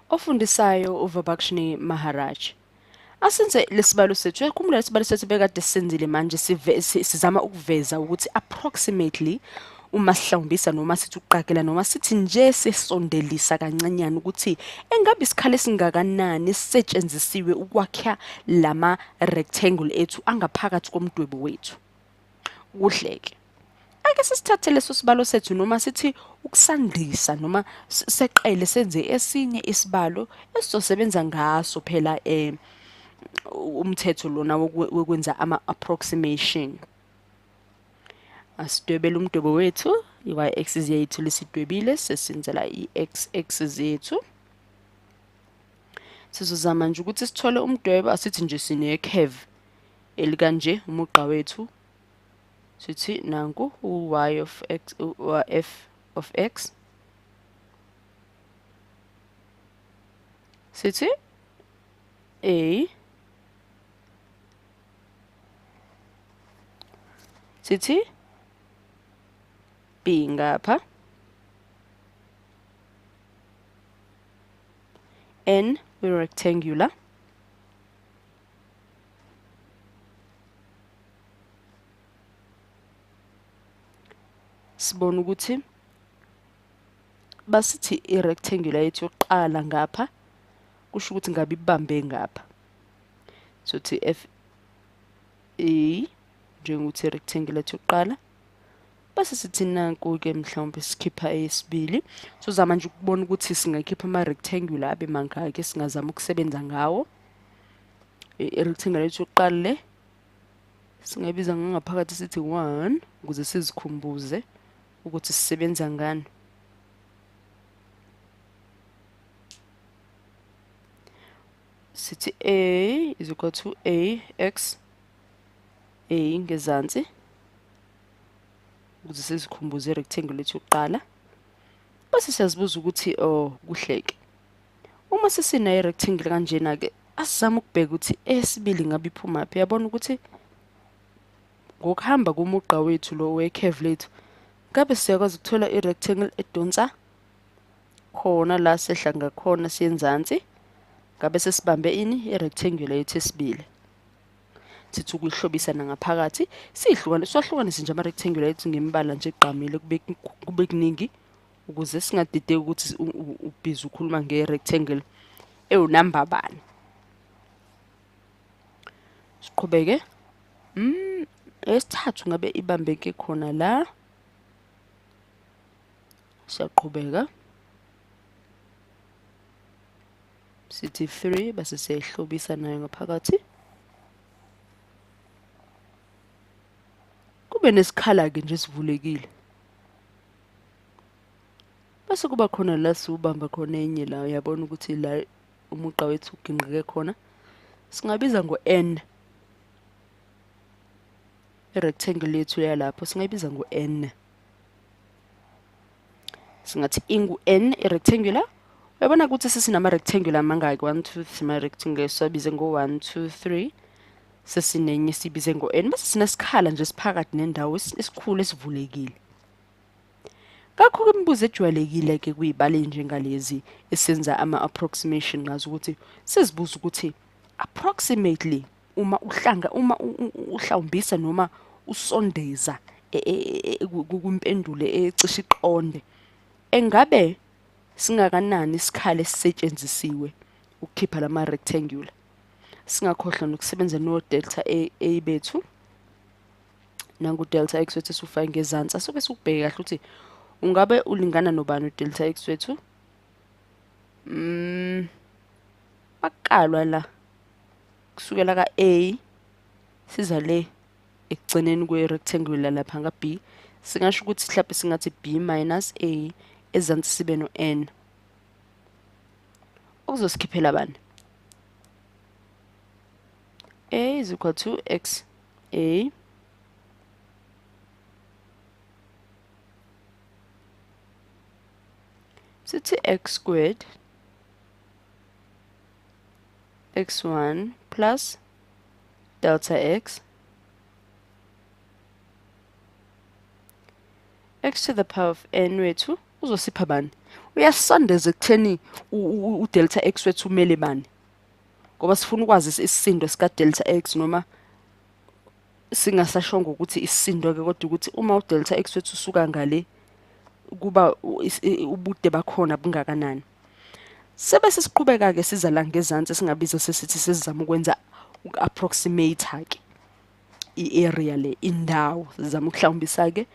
Ofundisayo uVibhakshini Maharaj. Asenze lesibalo sethu, khumbula lesibalo sethu bekade sisenzile manje sizama ukuveza ukuthi approximately uma sihlawumbisa noma sithi uqagela noma sithi nje sesondelisa kancanyana ukuthi engabe isikhala esingakanani sisetshenzisiwe ukwakha lama rectangle ethu angaphakathi komdwebo wethu. Kuhleke. Ake sisithathe leso sibalo sethu noma sithi ukusandisa noma seqele senze esinye isibalo esizosebenza ngaso phela umthetho lona wokwenza ama-approximation. Asidwebele umdwebo wethu, i-y-axis yethu lesidwebile, sesenzela i-x-axis yethu. Sizozama nje ukuthi sithole umdwebo, asithi nje sine-curve elikanje, umugqa wethu. Sithi nanku u-y of x, f of x. Sithi a, sithi b ngapha, n we-rectangular, sibona ukuthi basithi i-rectangular yethu yokuqala ngapha kusho ukuthi ngabe ibambe ngapha. So thi f e njengokuthi i-rectangular yethu yokuqala. Base sithi nanku ke mhlawumbe sikhipha eyesibili. Sizama nje ukubona ukuthi singakhipha ama-rectangular abe mangaki singazama ukusebenza ngawo. I-rectangular yethu yokuqala le singayibiza ngaphakathi sithi 1 ukuze sizikhumbuze ukuthi sisebenza ngani. Sithi a is equal to a x a ngezansi ukuze sizikhumbuze i-rectangle lethu yokuqala. Base siyazibuza ukuthi kuhleke. Uma sesina i-rectangle kanjena ke asizama ukubheka ukuthi esibili ngabe iphuma phi. Yabona ukuthi ngokuhamba komugqa wethu lo we-curve lethu ngabe siyakwazi ukuthola i-rectangle edonsa khona la sehla ngakhona siyenzansi. Ngabe sesibambe ini i-rectangular yethu esibili. Sithi ukuhlobisa ngaphakathi sihlukanise nje ama-rectangular yethu ngembala nje egqamile kube kuningi ukuze singadideki ukuthi ubhizi ukhuluma nge-rectangle ewunamba bani. Siqhubeke. Esithathu ngabe ibambeke khona la. Siyaqhubeka. Sithi 3 base siyahlobisa nayo ngaphakathi. Kube nesikhala ke nje sivulekile. Base kuba khona la siubamba khona enye la uyabona ukuthi la umugqa wethu uginqike khona. Singabiza ngo-n. I-rectangle yethu yalapho singayibiza ngo-n. Singathi ingu-n i-rectangular. Uyabona ukuthi sesinama-rectangular mangaki 1 2 3 ma-rectangular siwabize ngo-1 2 3. Sesinenye sibize ngo-n. Base sinesikhala nje siphakathi nendawo esikhulu esivulekile. Kakho ke imibuzo ejwayelekile ke kuyibale njengalezi esenza ama-approximation ngazo ukuthi sizibuza ukuthi approximately uma uhlawumbisa noma usondeza kumpendulo ecishe iqonde engabe singakanani isikhala esisetshenzisiwe ukukhipha lama rectangular. Singakhohlwa nokusebenza no delta a bethu nangu delta x wethu esufaka ngezansi. Asobe sikubheke kahle ukuthi ungabe ulingana nobani delta x wethu. Bakalwa la kusukela ka a siza le ekugcineni kwe-rectangular lapha nga b. Singasho ukuthi mhlawumbe singathi b minus a ezansi sibe no n. Okuzosikhiphela bani? A is equal to x a sithi x squared x1 plus delta x x to the power of n wethu uzosipha bani? uyasondeza ekutheni u-delta x wethu umele bani, ngoba sifuna ukwazi isisindo sika delta x, noma singasashongo ukuthi isisindo-ke kodwa ukuthi uma u-delta x wethu usuka ngale kuba ubude bakhona bungakanani. Sebese siqhubeka-ke siza la ngezansi singabiza sesithi sesizama ukwenza uku-approximate-ke i-area le, indawo. Sizama ukuhlawumbisa-ke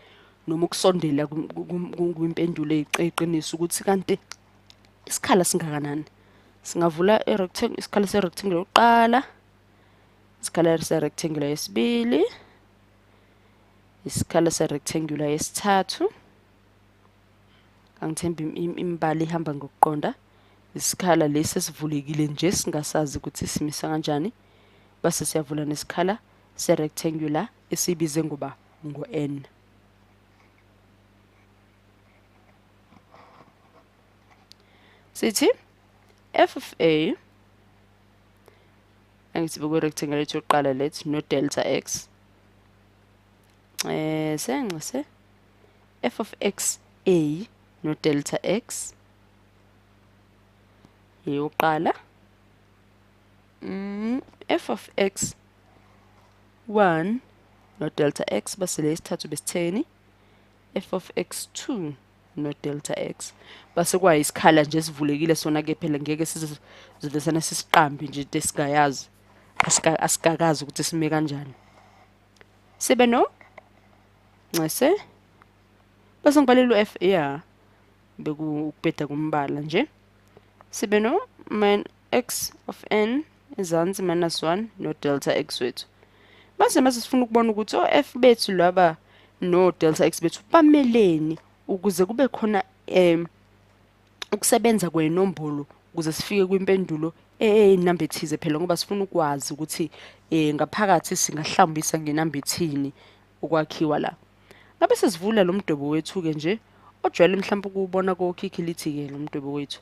noma ukusondela kwimpendulo eyiqiniso ukuthi kanti isikhala singakanani. Singavula isikhala se-rectangle yokuqala, isikhala se-rectangle yesibili, isikhala se-rectangle yesithathu. Angithemba imbali ihamba ngokuqonda. Isikhala lesi esivulekile nje singasazi ukuthi simisa kanjani. Base siyavula nesikhala se-rectangular esibize ngoba ngo-n. Sithi f of a, angithi bekwe-rectangle yethu yokuqala lethu, no delta x. Senxe f of x a no delta x yokuqala. F of x 1 no delta x, base lesithathu besitheni. F of x 2 no delta x, base kwayisikhala nje sivulekile sona-ke phela ngeke sizivesana sisiqambi nje into esingayazi, asikakazi ukuthi sime kanjani. Sibe no ncese base ngibalela u-f bekubheda kumbala nje. Sibe no x of n ezansi minus 1 no delta x wethu. Base mase sifuna ukubona ukuthi o-f bethu laba no delta x bethu bameleni ukuze kube khona ukusebenza kwenombolo ukuze sifike kwimpendulo enamba ethize phela, ngoba sifuna ukwazi ukuthi ngaphakathi singahlambisa ngenamba ethini ukwakhiwa la. Ngabe sesivula lo mdwebo wethu-ke nje ojwayele mhlawumbe ukubona kokhikilithi-ke lo mdwebo wethu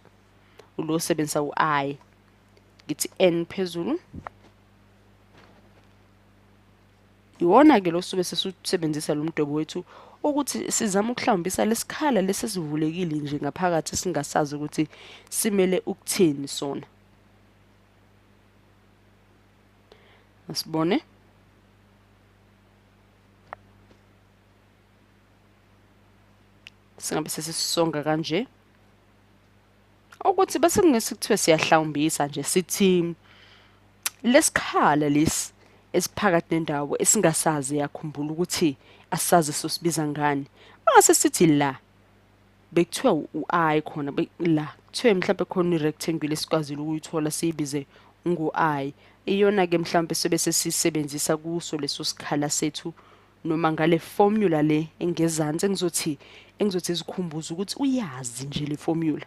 ulo osebenzisa u-I, ngithi n phezulu. Iwona-ke lo sobe sesisebenzisa lo mdwebo wethu ukuthi sizama ukuhlambisa lesikhala lesivulekile nje ngaphakathi singasazi ukuthi simele ukuthini sona. Asibone singabe sesisonga kanje ukuthi bese kungesikuthiwe siyahlawumbisa nje sithi lesikhala lesi esiphakathi nendawo esingasazi, yakhumbula ukuthi asazi sosibiza ngani. Mangase sithi la bekuthiwa u-I khona la kuthiwe mhlawumbe khona i-rectangle esikwazile ukuyithola siyibize ngo-I, iyona-ke mhlawumbe sobe sesisebenzisa kuso leso sikhala sethu, noma ngale formula le engezansi engizothi izikhumbuze ukuthi uyazi nje le formula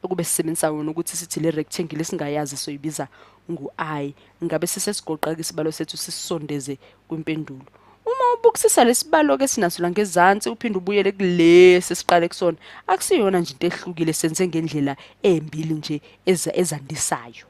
ukube sisebenzisa wona ukuthi sithi le rectangle esingayazi soyibiza ngu-I. Ngabe sesesigoqa-ke isibalo sethu sisondeze kwimpendulo. Uma ubukisisa lesibalo-ke sinaso la ngezansi uphinde ubuyele kule sesiqale kusona, akusiyona nje into ehlukile, senze ngendlela embili nje ezandisayo.